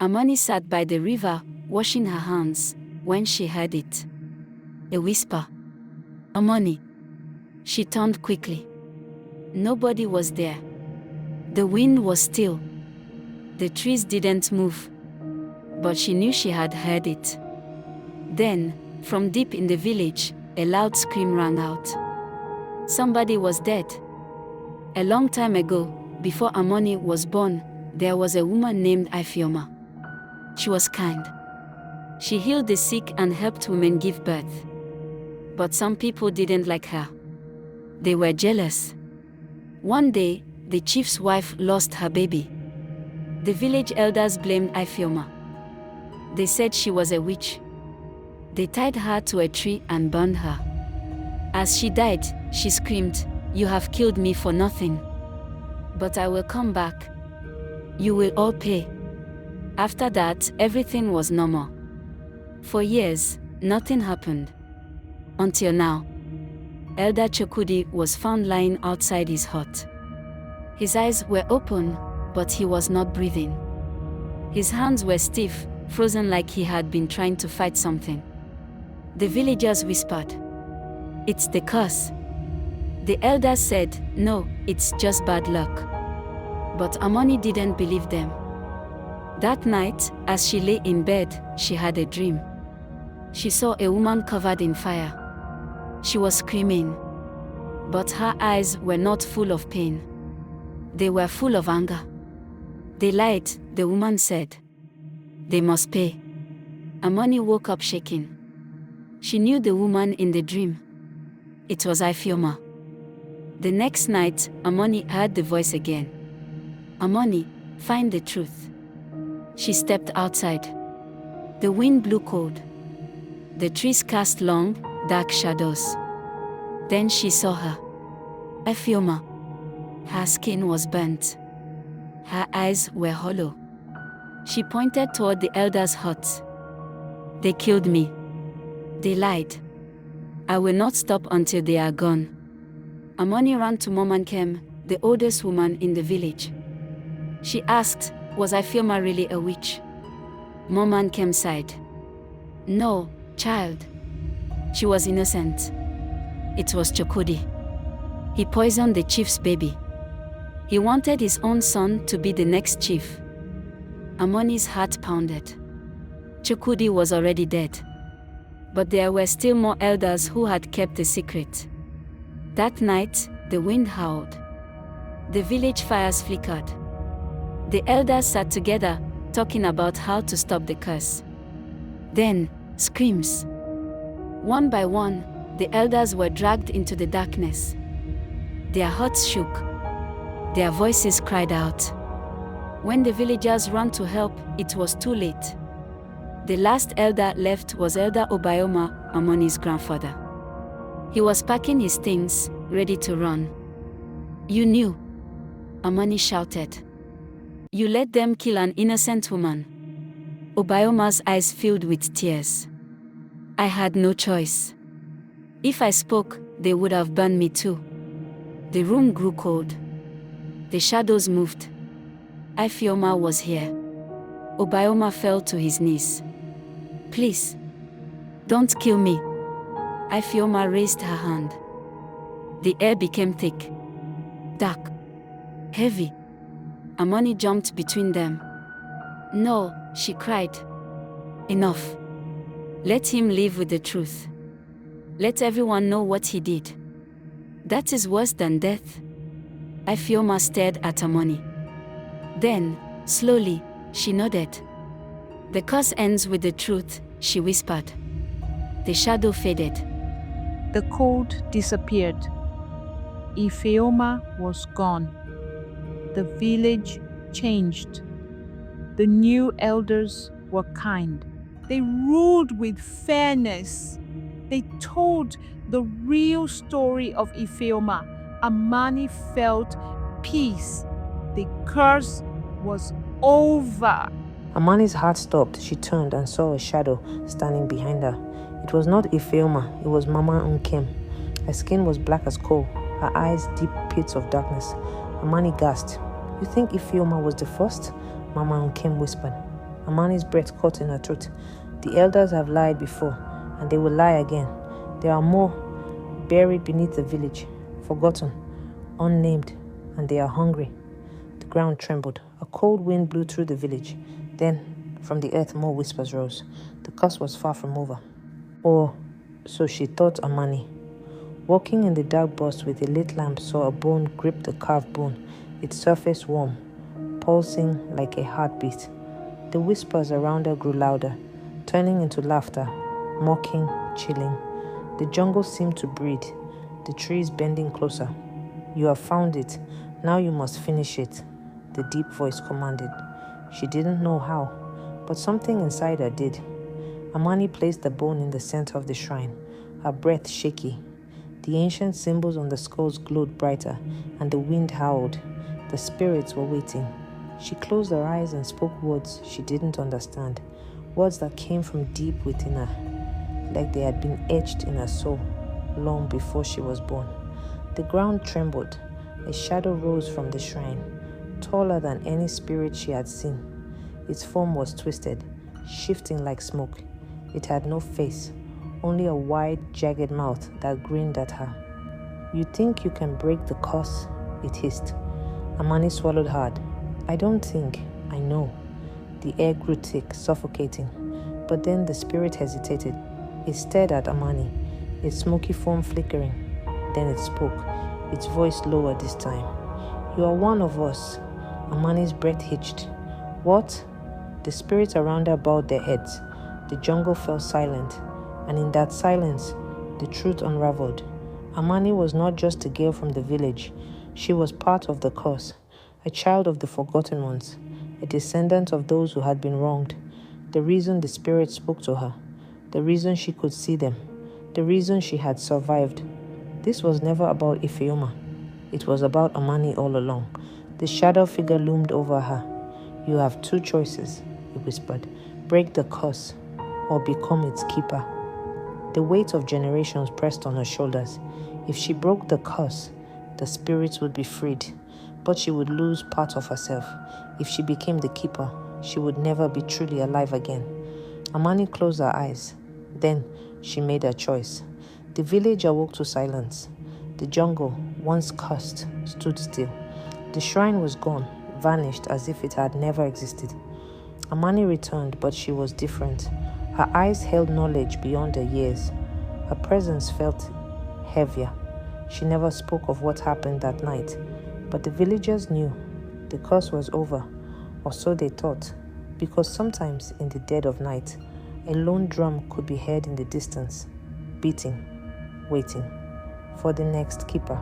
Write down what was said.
Amani sat by the river, washing her hands, when she heard it. A whisper. Amani. She turned quickly. Nobody was there. The wind was still. The trees didn't move. But she knew she had heard it. Then, from deep in the village, a loud scream rang out. Somebody was dead. A long time ago, before Amani was born, there was a woman named Ifeoma. She was kind. She healed the sick and helped women give birth. But some people didn't like her. They were jealous. One day, the chief's wife lost her baby. The village elders blamed Ifeoma. They said she was a witch. They tied her to a tree and burned her. As she died, she screamed, "You have killed me for nothing. But I will come back. You will all pay." After that, everything was normal. For years, nothing happened. Until now. Elder Chokudi was found lying outside his hut. His eyes were open, but he was not breathing. His hands were stiff, frozen like he had been trying to fight something. The villagers whispered, "It's the curse." The elders said, "No, it's just bad luck." But Amani didn't believe them. That night, as she lay in bed, she had a dream. She saw a woman covered in fire. She was screaming. But her eyes were not full of pain. They were full of anger. "They lied," the woman said. "They must pay." Amani woke up shaking. She knew the woman in the dream. It was Ifeoma. The next night, Amani heard the voice again. "Amani, find the truth." She stepped outside. The wind blew cold. The trees cast long, dark shadows. Then she saw her. Ifeoma. Her skin was burnt. Her eyes were hollow. She pointed toward the elders' hut. "They killed me. They lied. I will not stop until they are gone." Amani ran to Momankem, the oldest woman in the village. She asked, "Was Ifeoma really a witch?" Momankem sighed. "No, child. She was innocent. It was Chokudi. He poisoned the chief's baby. He wanted his own son to be the next chief." Amani's heart pounded. Chokudi was already dead. But there were still more elders who had kept the secret. That night, the wind howled. The village fires flickered. The elders sat together, talking about how to stop the curse. Then, screams. One by one, the elders were dragged into the darkness. Their hearts shook. Their voices cried out. When the villagers ran to help, it was too late. The last elder left was Elder Obayoma, Amani's grandfather. He was packing his things, ready to run. "You knew," Amani shouted. "You let them kill an innocent woman." Obayoma's eyes filled with tears. "I had no choice. If I spoke, they would have burned me too." The room grew cold. The shadows moved. Ifeoma was here. Obayoma fell to his knees. "Please, don't kill me." Ifeoma raised her hand. The air became thick, dark, heavy. Amani jumped between them. "No," she cried. "Enough. Let him live with the truth. Let everyone know what he did. That is worse than death." Ifeoma stared at Amani. Then, slowly, she nodded. "The curse ends with the truth," she whispered. The shadow faded. The cold disappeared. Ifeoma was gone. The village changed. The new elders were kind. They ruled with fairness. They told the real story of Ifeoma. Amani felt peace. The curse was over. Amani's heart stopped. She turned and saw a shadow standing behind her. It was not Ifeoma, it was Mama Nkem. Her skin was black as coal, her eyes deep pits of darkness. Amani gasped. "You think Ifeoma was the first?" Mama Nkem whispered. Amani's breath caught in her throat. The elders have lied before, and they will lie again. There are more buried beneath the village, forgotten, unnamed, and they are hungry. The ground trembled. A cold wind blew through the village. Then, from the earth, more whispers rose. The curse was far from over. Or, so she thought Amani. Walking in the dark bus with a lit lamp, saw a bone grip the carved bone, its surface warm, pulsing like a heartbeat. The whispers around her grew louder, turning into laughter, mocking, chilling. The jungle seemed to breathe, the trees bending closer. You have found it. Now you must finish it, the deep voice commanded. She didn't know how, but something inside her did. Amani placed the bone in the center of the shrine, her breath shaky. The ancient symbols on the skulls glowed brighter, and the wind howled. The spirits were waiting. She closed her eyes and spoke words she didn't understand, words that came from deep within her, like they had been etched in her soul long before she was born. The ground trembled. A shadow rose from the shrine, taller than any spirit she had seen. Its form was twisted, shifting like smoke. It had no face, only a wide, jagged mouth that grinned at her. You think you can break the curse? It hissed. Amani swallowed hard. I don't think, I know. The air grew thick, suffocating. But then the spirit hesitated. It stared at Amani, its smoky form flickering. Then it spoke, its voice lower this time. You are one of us. Amani's breath hitched. What? The spirits around her bowed their heads. The jungle fell silent, and in that silence, the truth unraveled. Amani was not just a girl from the village. She was part of the curse, a child of the forgotten ones, a descendant of those who had been wronged. The reason the spirits spoke to her, the reason she could see them, the reason she had survived. This was never about Ifeoma. It was about Amani all along. The shadow figure loomed over her. You have two choices, he whispered. Break the curse, or become its keeper. The weight of generations pressed on her shoulders. If she broke the curse, the spirits would be freed, but she would lose part of herself. If she became the keeper, she would never be truly alive again. Amani closed her eyes. Then she made her choice. The village awoke to silence. The jungle, once cursed, stood still. The shrine was gone, vanished as if it had never existed. Amani returned, but she was different. Her eyes held knowledge beyond her years. Her presence felt heavier. She never spoke of what happened that night, but the villagers knew. The curse was over, or so they thought, because sometimes in the dead of night, a lone drum could be heard in the distance, beating, waiting for the next keeper.